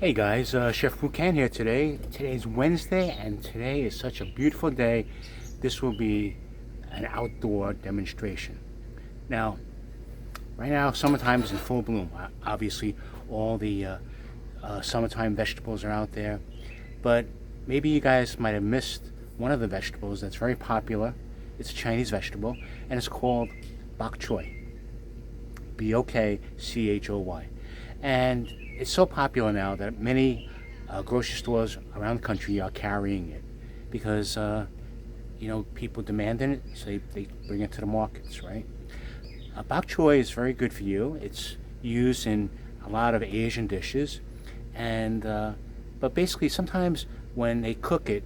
Hey guys, Chef Rukan here today. Today's Wednesday and today is such a beautiful day. This will be an outdoor demonstration. Now, right now summertime is in full bloom. Obviously all the summertime vegetables are out there, but maybe you guys might have missed one of the vegetables that's very popular. It's a Chinese vegetable and it's called Bok Choy. Bokchoy. And it's so popular now that many grocery stores around the country are carrying it because people demand it, so they bring it to the markets, right? Bok choy is very good for you. It's used in a lot of Asian dishes, and but basically sometimes when they cook it,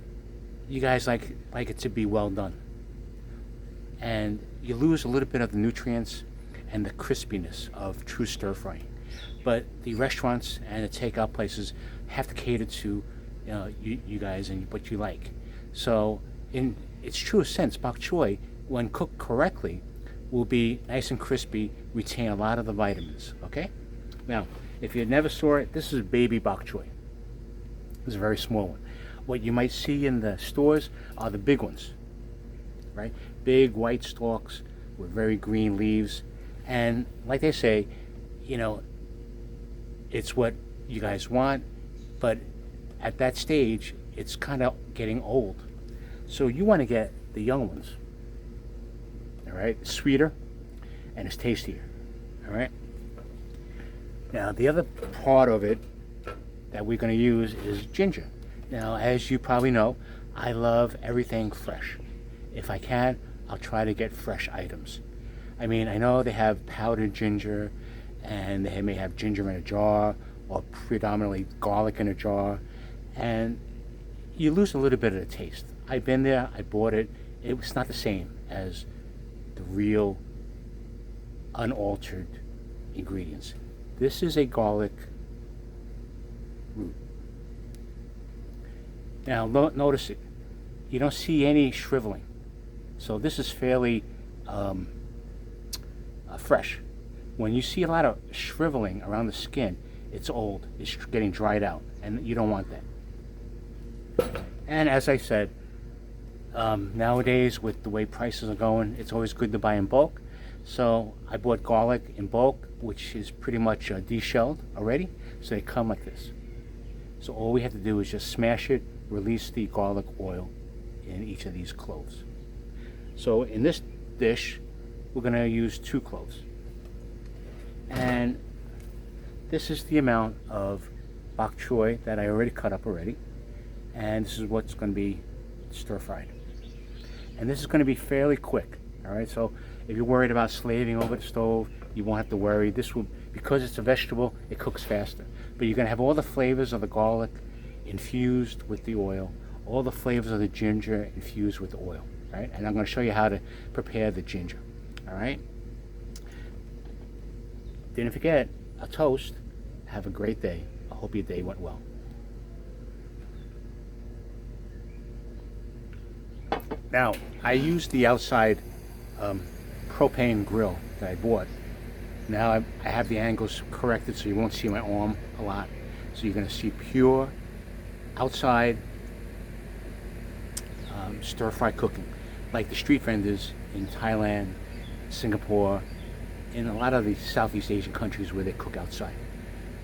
you guys like it to be well done, and you lose a little bit of the nutrients and the crispiness of true stir frying. But the restaurants and the takeout places have to cater to you guys and what you like. So in its truest sense, bok choy, when cooked correctly, will be nice and crispy, retain a lot of the vitamins. Okay? Now, if you never saw it, this is baby bok choy. This is a very small one. What you might see in the stores are the big ones, right? Big white stalks with very green leaves. And like they say, it's what you guys want, but at that stage, it's kind of getting old. So you want to get the young ones, all right? It's sweeter and it's tastier, all right? Now, the other part of it that we're going to use is ginger. Now, as you probably know, I love everything fresh. If I can, I'll try to get fresh items. I mean, I know they have powdered ginger, and they may have ginger in a jar or predominantly garlic in a jar, and you lose a little bit of the taste. I've been there, I bought it. It was not the same as the real unaltered ingredients. This is a garlic root. Now notice it. You don't see any shriveling. So this is fairly fresh. When you see a lot of shriveling around the skin, it's old, it's getting dried out, and you don't want that. And as I said, nowadays with the way prices are going, it's always good to buy in bulk. So I bought garlic in bulk, which is pretty much deshelled already, so they come like this. So all we have to do is just smash it, release the garlic oil in each of these cloves. So in this dish, we're going to use 2 cloves. And this is the amount of bok choy that I already cut up already, and this is what's going to be stir fried. And this is going to be fairly quick. All right, so if you're worried about slaving over the stove, you won't have to worry. This will, because it's a vegetable, it cooks faster. But you're going to have all the flavors of the garlic infused with the oil, all the flavors of the ginger infused with the oil. Right, and I'm going to show you how to prepare the ginger. All right. Didn't forget, a toast. Have a great day. I hope your day went well. Now, I used the outside propane grill that I bought. Now I have the angles corrected so you won't see my arm a lot. So you're going to see pure outside stir-fry cooking, like the street vendors in Thailand, Singapore, in a lot of the Southeast Asian countries where they cook outside.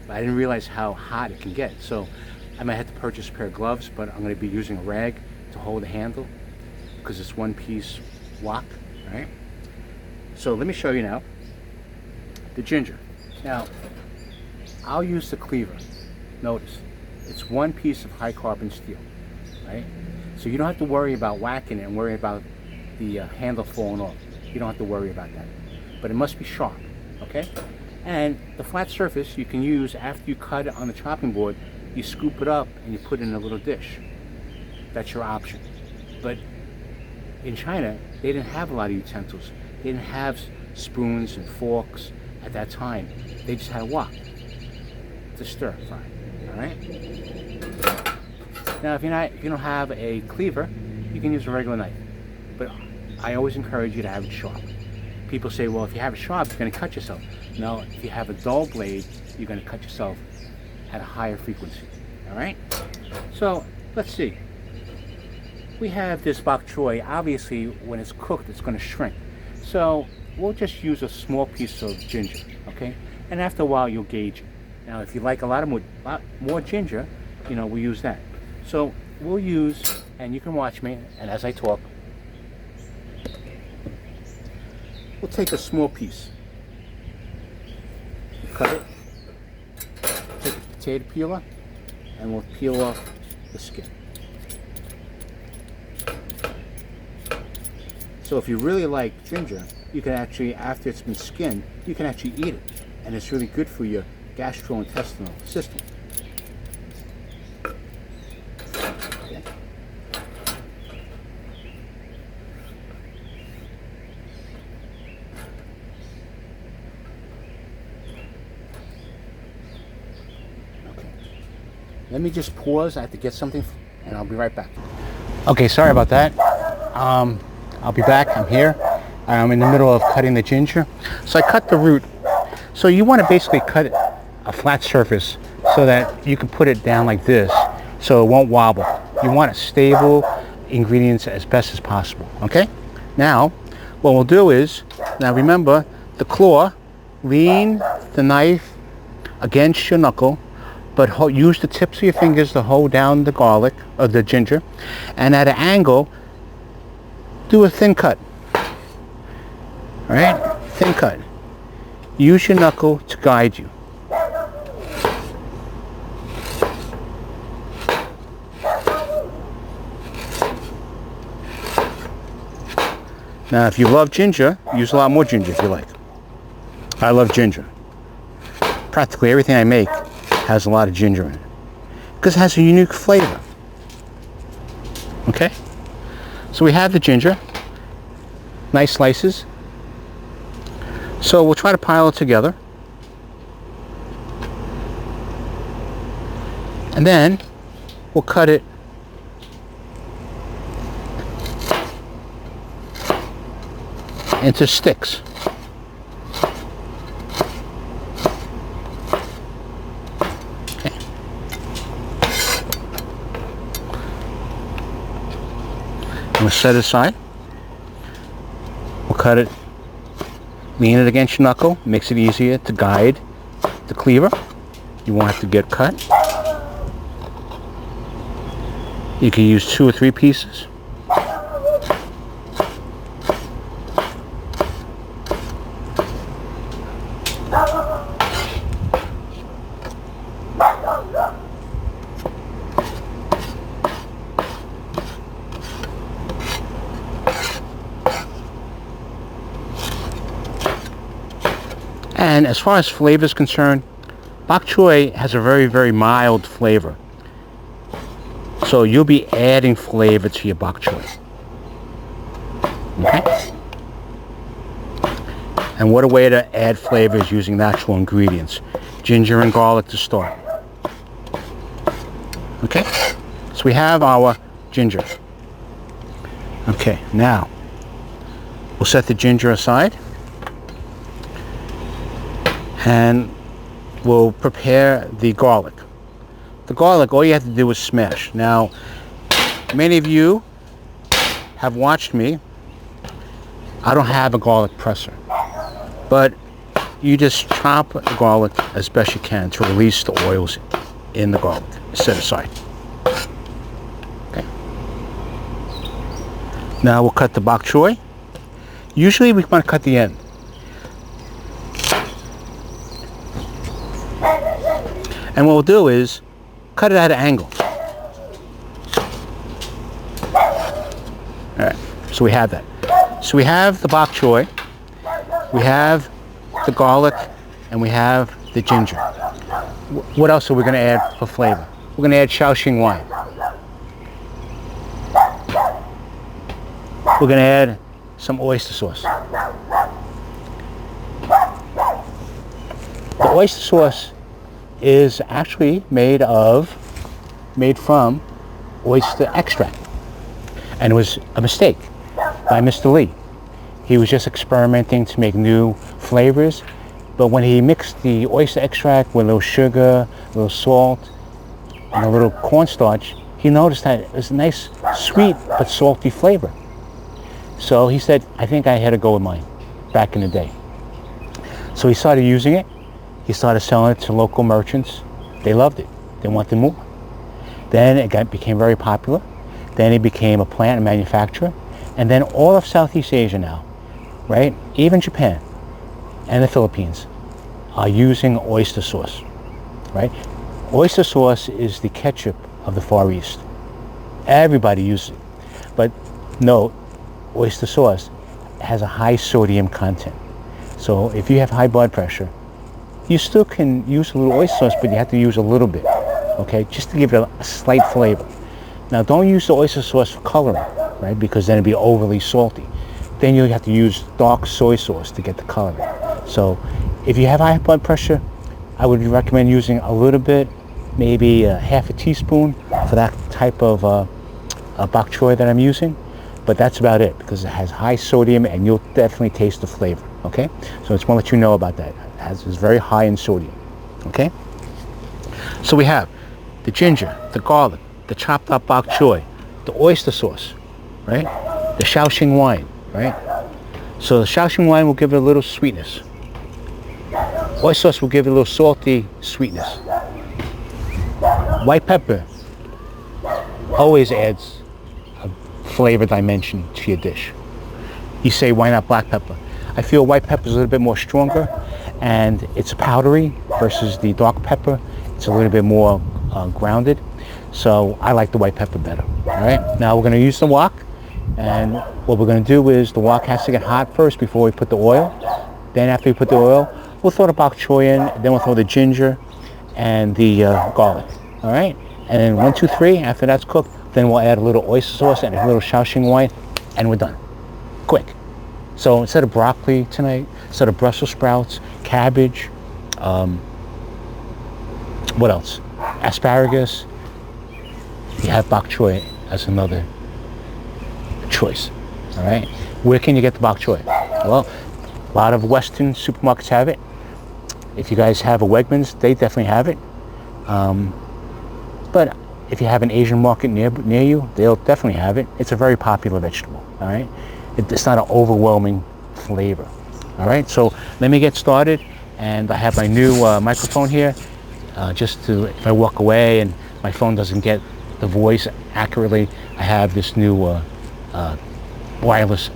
But I didn't realize how hot it can get, so I might have to purchase a pair of gloves, but I'm going to be using a rag to hold the handle because it's one-piece wok, right? So let me show you now the ginger. Now, I'll use the cleaver. Notice, it's one piece of high carbon steel, right? So you don't have to worry about whacking it and worry about the handle falling off. You don't have to worry about that. But it must be sharp, okay? And the flat surface you can use after you cut it on the chopping board. You scoop it up and you put it in a little dish. That's your option. But in China, they didn't have a lot of utensils. They didn't have spoons and forks at that time. They just had a wok to stir fry, all right? Now, if you don't have a cleaver, you can use a regular knife. But I always encourage you to have it sharp. People say, well, if you have it sharp, you're going to cut yourself. No, if you have a dull blade, you're going to cut yourself at a higher frequency. All right. So let's see. We have this bok choy. Obviously, when it's cooked, it's going to shrink. So we'll just use a small piece of ginger, okay? And after a while, you'll gauge it. Now, if you like a lot more ginger, you know, we'll use that. So we'll use, and you can watch me, and as I talk, we'll take a small piece, cut it, take a potato peeler, and we'll peel off the skin. So if you really like ginger, you can actually, after it's been skinned, you can actually eat it. And it's really good for your gastrointestinal system. Okay. Okay. Let me just pause. I have to get something, and I'll be right back. Okay, sorry about that. I'll be back. I'm here. I'm in the middle of cutting the ginger. So I cut the root. So you want to basically cut a flat surface so that you can put it down like this so it won't wobble. You want stable ingredients as best as possible. Okay? Now, what we'll do is, now remember the claw, lean the knife against your knuckle, but use the tips of your fingers to hold down the garlic or the ginger, and at an angle, do a thin cut. All right, thin cut. Use your knuckle to guide you. Now, if you love ginger, use a lot more ginger if you like. I love ginger. Practically everything I make has a lot of ginger in it because it has a unique flavor. Okay? So we have the ginger, nice slices. So we'll try to pile it together. And then we'll cut it into sticks. Okay. And we'll set it aside. We'll cut it, lean it against your knuckle, makes it easier to guide the cleaver. You won't have to get cut. You can use 2 or 3 pieces. And as far as flavor is concerned, bok choy has a very, very mild flavor. So you'll be adding flavor to your bok choy. Okay? And what a way to add flavor is using natural ingredients. Ginger and garlic to start. Okay? So we have our ginger. Okay, now we'll set the ginger aside. And we'll prepare the garlic. The garlic, all you have to do is smash. Now, many of you have watched me. I don't have a garlic presser, but you just chop the garlic as best you can to release the oils in the garlic. Set aside. Okay. Now we'll cut the bok choy. Usually we want to cut the end. And what we'll do is cut it at an angle. Alright, so we have that. So we have the bok choy, we have the garlic, and we have the ginger. What else are we going to add for flavor? We're going to add Shaoxing wine. We're going to add some oyster sauce. The oyster sauce is actually made from oyster extract, and it was a mistake by Mr. Lee. He was just experimenting to make new flavors, But when he mixed the oyster extract with a little sugar, a little salt, and a little cornstarch, he noticed that it was a nice, sweet but salty flavor. So he said, I think I had to go with mine back in the day. So he started using it. He started selling it to local merchants. They loved it. They wanted more. Then it became very popular. Then he became a plant and manufacturer. And then all of Southeast Asia now, right? Even Japan and the Philippines are using oyster sauce, right? Oyster sauce is the ketchup of the Far East. Everybody uses it. But note, oyster sauce has a high sodium content. So if you have high blood pressure, you still can use a little oyster sauce, but you have to use a little bit, okay? Just to give it a slight flavor. Now don't use the oyster sauce for coloring, right? Because then it'd be overly salty. Then you have to use dark soy sauce to get the coloring. So if you have high blood pressure, I would recommend using a little bit, maybe half a teaspoon for that type of bok choy that I'm using. But that's about it, because it has high sodium and you'll definitely taste the flavor, okay? So I just want to let you know about that. It's very high in sodium, okay? So we have the ginger, the garlic, the chopped up bok choy, the oyster sauce, right? The Shaoxing wine, right? So the Shaoxing wine will give it a little sweetness. Oyster sauce will give it a little salty sweetness. White pepper always adds a flavor dimension to your dish. You say, why not black pepper? I feel white pepper is a little bit more stronger, and it's powdery versus the dark pepper. It's a little bit more grounded. So I like the white pepper better. All right, now we're going to use the wok, and what we're going to do is the wok has to get hot first before we put the oil. Then after we put the oil, we'll throw the bok choy in, then we'll throw the ginger and the garlic. All right, and then 1, 2, 3, after that's cooked, then we'll add a little oyster sauce and a little Shaoxing wine, and we're done. Quick. So instead of broccoli tonight, instead of Brussels sprouts, cabbage, what else? Asparagus. You have bok choy as another choice. All right. Where can you get the bok choy? Well, a lot of Western supermarkets have it. If you guys have a Wegmans, they definitely have it. But if you have an Asian market near you, they'll definitely have it. It's a very popular vegetable. All right. It's not an overwhelming flavor. All right. So let me get started, and I have my new microphone here. Just to, if I walk away and my phone doesn't get the voice accurately, I have this new wireless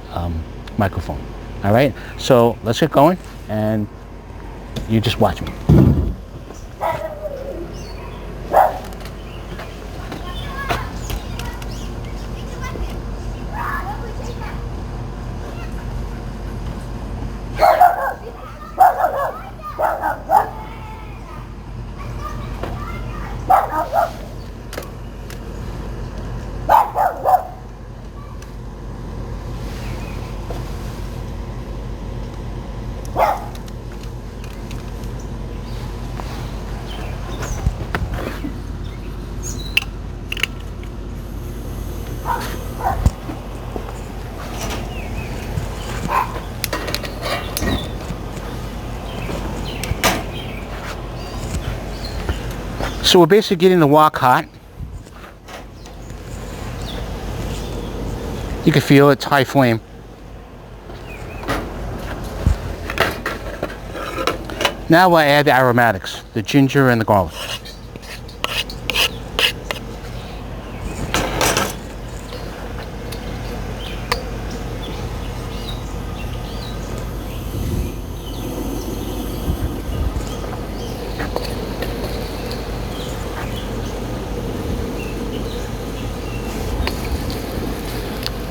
microphone. All right, so let's get going, and you just watch me. So we're basically getting the wok hot. You can feel it's high flame. Now we'll add the aromatics, the ginger and the garlic.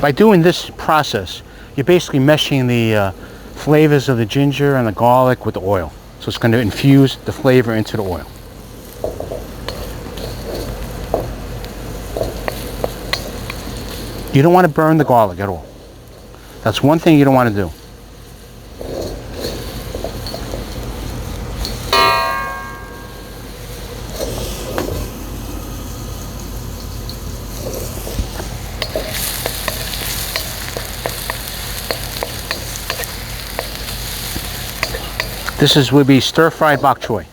By doing this process, you're basically meshing the flavors of the ginger and the garlic with the oil. So it's going to infuse the flavor into the oil. You don't want to burn the garlic at all. That's one thing you don't want to do. This would be stir-fried bok choy.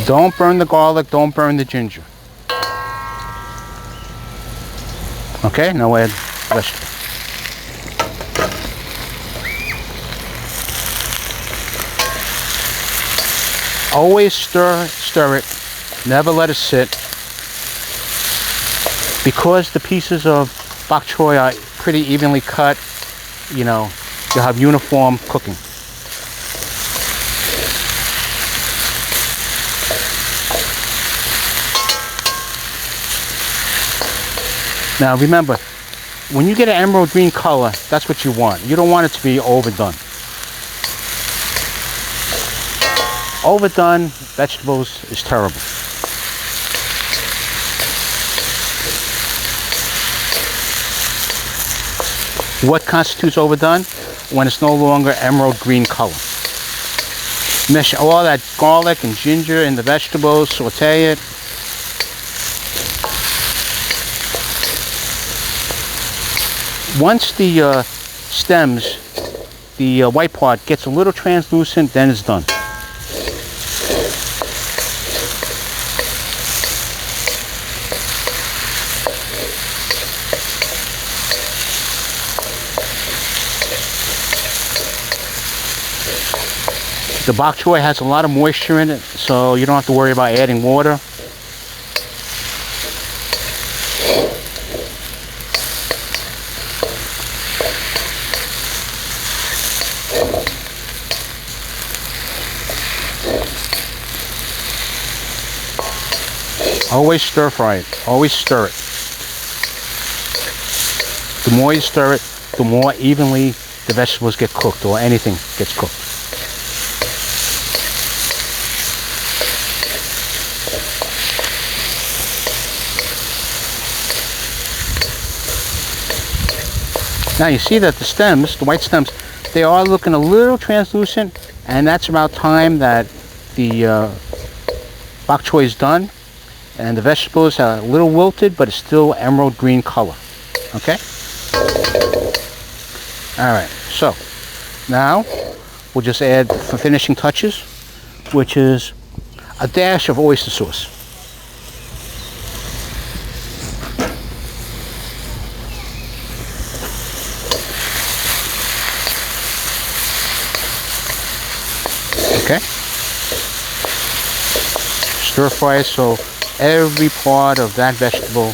Don't burn the garlic, don't burn the ginger. Okay, now add vegetable. Always stir it. Never let it sit. Because the pieces of bok choy are pretty evenly cut, you know, you'll have uniform cooking. Now remember, when you get an emerald green color, that's what you want. You don't want it to be overdone. Overdone vegetables is terrible. What constitutes overdone? When it's no longer emerald green color. Mesh all that garlic and ginger in the vegetables, saute it. Once the stems, the white part gets a little translucent, then it's done. The bok choy has a lot of moisture in it, so you don't have to worry about adding water. Always stir fry it. Always stir it. The more you stir it, the more evenly the vegetables get cooked, or anything gets cooked. Now you see that the stems, the white stems, they are looking a little translucent, and that's about time that the bok choy is done, and the vegetables are a little wilted, but it's still emerald green color. Okay? Alright, so now we'll just add the finishing touches, which is a dash of oyster sauce. Okay? Stir fry it so every part of that vegetable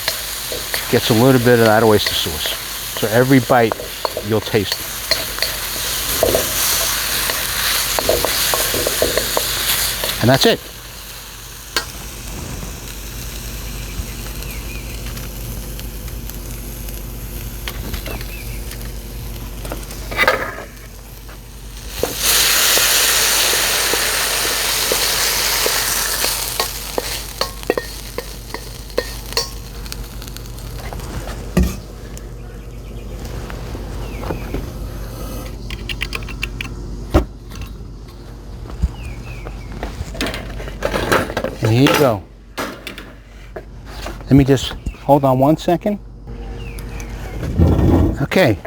gets a little bit of that oyster sauce. So every bite you'll taste it. And that's it. And here you go. Let me just hold on 1 second. Okay.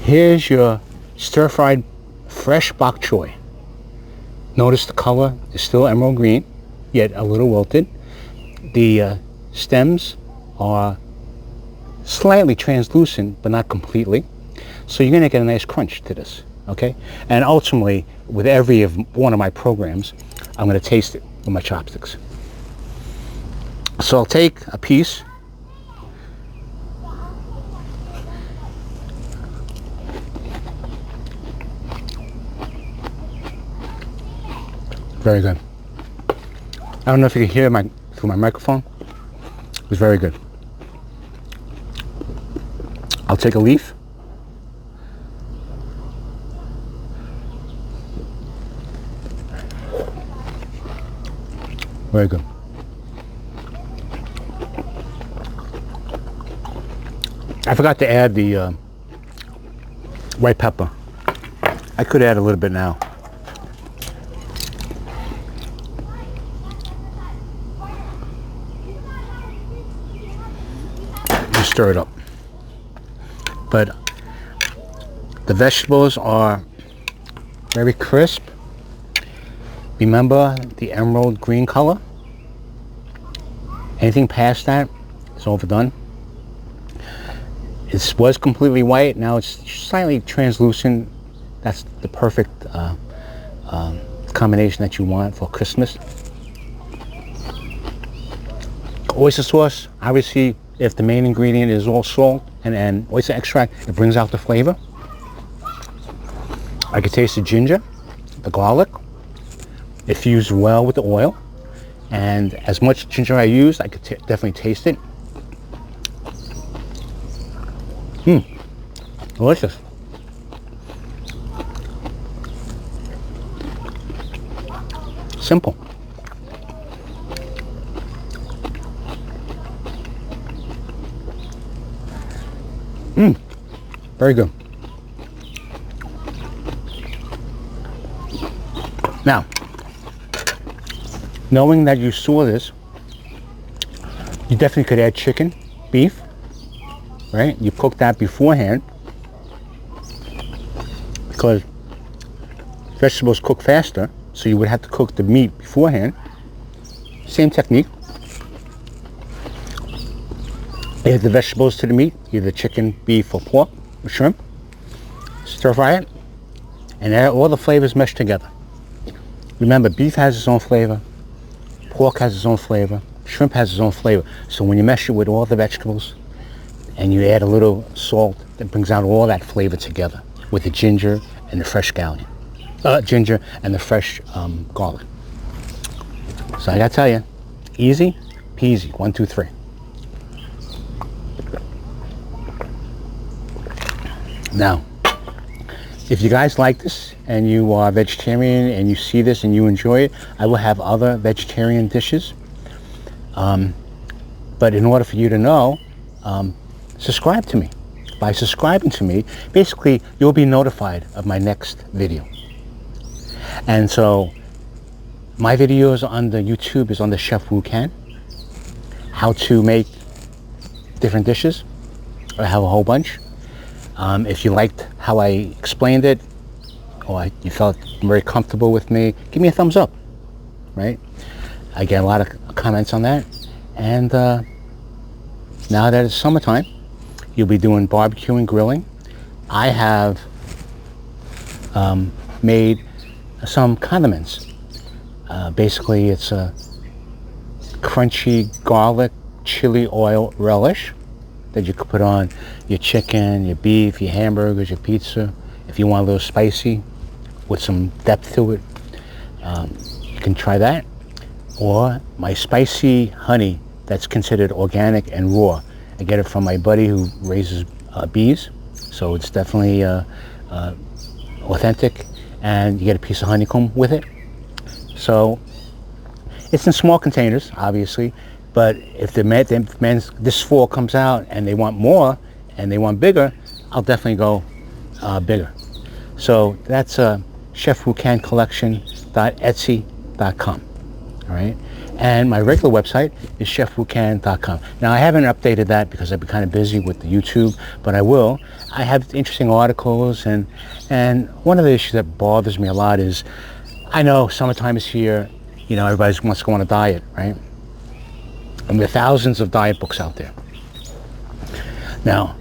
Here's your stir-fried fresh bok choy. Notice the color is still emerald green, yet a little wilted. The stems are slightly translucent, but not completely. So you're going to get a nice crunch to this. Okay, and ultimately, with every one of my programs, I'm going to taste it with my chopsticks. So I'll take a piece. Very good. I don't know if you can hear through my microphone. It was very good. I'll take a leaf. Very good. I forgot to add the white pepper. I could add a little bit now. stir it up. But the vegetables are very crisp. Remember the emerald green color? Anything past that is overdone. It was completely white. Now it's slightly translucent. That's the perfect combination that you want for Christmas. Oyster sauce, obviously, if the main ingredient is all salt and oyster extract, it brings out the flavor. I could taste the ginger, the garlic. It fused well with the oil. And as much ginger I used, I could definitely taste it. Delicious. Simple. Very good. Now, knowing that you saw this, you definitely could add chicken, beef, right? You cook that beforehand because vegetables cook faster, so you would have to cook the meat beforehand. Same technique. Add the vegetables to the meat, either chicken, beef, or pork, or shrimp. Stir fry it, and all the flavors mesh together. Remember, beef has its own flavor, pork has its own flavor, shrimp has its own flavor. So when you mesh it with all the vegetables, and you add a little salt, it brings out all that flavor together with the ginger and the fresh garlic. Ginger and the fresh garlic. So I gotta tell you, easy peasy, 1, 2, 3. Now, if you guys like this and you are vegetarian and you see this and you enjoy it, I will have other vegetarian dishes. But in order for you to know, subscribe to me. By subscribing to me, basically you'll be notified of my next video. And so my videos on the YouTube is on the Chef Wu Can, how to make different dishes. I have a whole bunch. If you liked how I explained it, or you felt very comfortable with me, give me a thumbs up, right? I get a lot of comments on that. And now that it's summertime, you'll be doing barbecue and grilling. I have made some condiments. Basically, it's a crunchy garlic chili oil relish that you could put on your chicken, your beef, your hamburgers, your pizza. If you want a little spicy with some depth to it, you can try that. Or my spicy honey that's considered organic and raw. I get it from my buddy who raises bees, so it's definitely authentic, and you get a piece of honeycomb with it. So it's in small containers, obviously, but if this fall comes out and they want more and they want bigger, I'll definitely go bigger. So that's chefwucancollection.etsy.com. All right, and my regular website is chefwucan.com. Now I haven't updated that because I've been kind of busy with the YouTube, but I will. I have interesting articles, and one of the issues that bothers me a lot is, I know summertime is here. You know, everybody wants to go on a diet, right? And there are thousands of diet books out there. Now,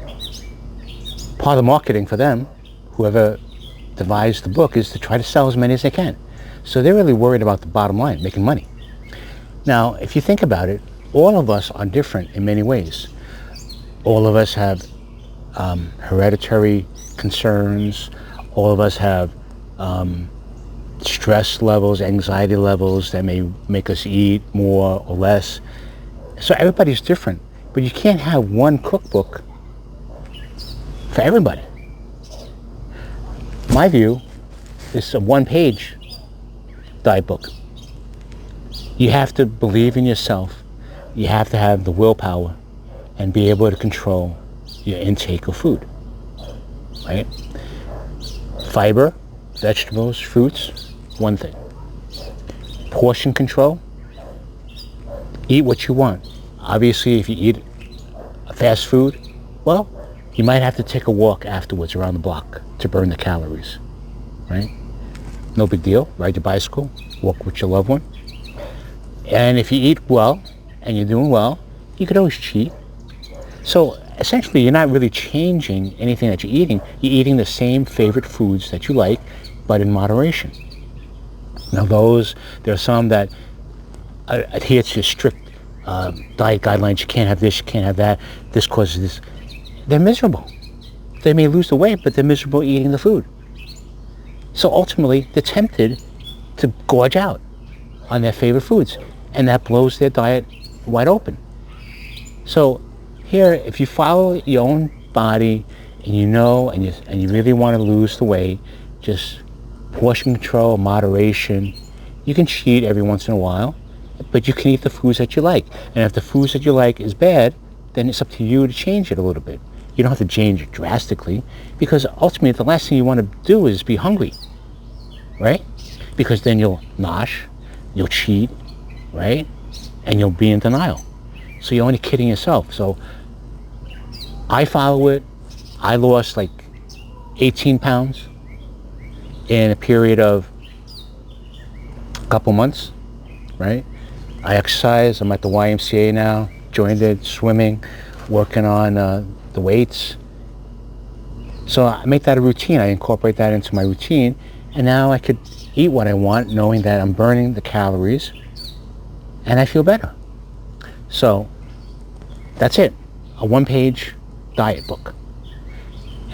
part of the marketing for them, whoever devised the book, is to try to sell as many as they can. So they're really worried about the bottom line, making money. Now, if you think about it, all of us are different in many ways. All of us have hereditary concerns. All of us have stress levels, anxiety levels that may make us eat more or less. So everybody's different, but you can't have one cookbook for everybody. My view is a one-page diet book. You have to believe in yourself. You have to have the willpower and be able to control your intake of food, right? Fiber, vegetables, fruits, one thing. Portion control, eat what you want. Obviously, if you eat fast food, Well, you might have to take a walk afterwards around the block to burn the calories, right? No big deal. Ride your bicycle, walk with your loved one. And if you eat well and you're doing well, you could always cheat. So essentially, you're not really changing anything that you're eating. You're eating the same favorite foods that you like, but in moderation. Now there are some that adhere to strict diet guidelines. You can't have this, you can't have that. This causes this. They're miserable. They may lose the weight, but they're miserable eating the food. So ultimately, they're tempted to gorge out on their favorite foods, and that blows their diet wide open. So here, if you follow your own body, and you know, and you really want to lose the weight, just portion control, moderation. You can cheat every once in a while, but you can eat the foods that you like. And if the foods that you like is bad, then it's up to you to change it a little bit. You don't have to change it drastically, because ultimately the last thing you want to do is be hungry, right? Because then you'll nosh, you'll cheat, right? And you'll be in denial. So you're only kidding yourself. So I follow it. I lost like 18 pounds in a period of a couple months, right? I exercise. I'm at the YMCA now, joined it, swimming, working on the weights. So I make that a routine. I incorporate that into my routine, and now I could eat what I want, knowing that I'm burning the calories, and I feel better. So that's it. A one-page diet book.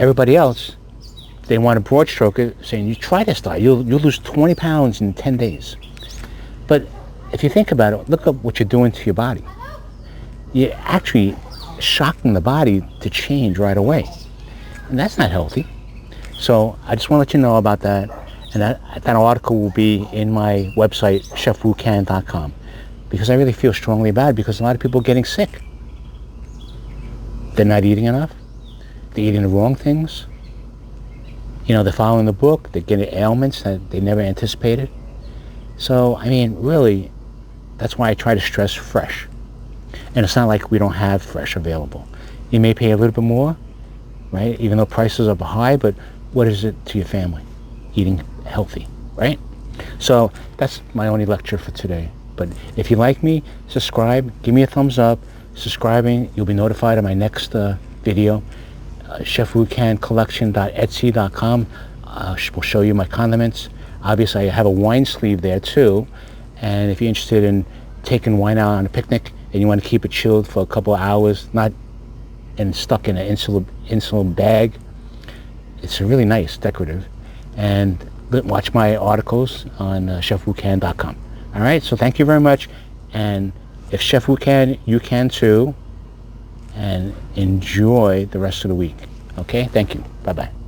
Everybody else, they want to broad stroke it, saying, you try this diet, you'll lose 20 pounds in 10 days. But if you think about it, look at what you're doing to your body. You're actually shocking the body to change right away. And that's not healthy. So I just want to let you know about that. And that article will be in my website, chefwucan.com. Because I really feel strongly about it, because a lot of people are getting sick. They're not eating enough. They're eating the wrong things. You know, they're following the book. They're getting ailments that they never anticipated. So, I mean, really, that's why I try to stress fresh. And it's not like we don't have fresh available. You may pay a little bit more, right? Even though prices are high, but what is it to your family? Eating healthy, right? So that's my only lecture for today. But if you like me, subscribe, give me a thumbs up. Subscribing, you'll be notified of my next video. chefwucancollection.etsy.com will show you my condiments. Obviously, I have a wine sleeve there too. And if you're interested in taking wine out on a picnic and you want to keep it chilled for a couple of hours, not and stuck in an insulin bag, it's really nice, decorative. And watch my articles on chefwucan.com. All right, so thank you very much. And if Chef Wu can, you can too. And enjoy the rest of the week. Okay, thank you. Bye-bye.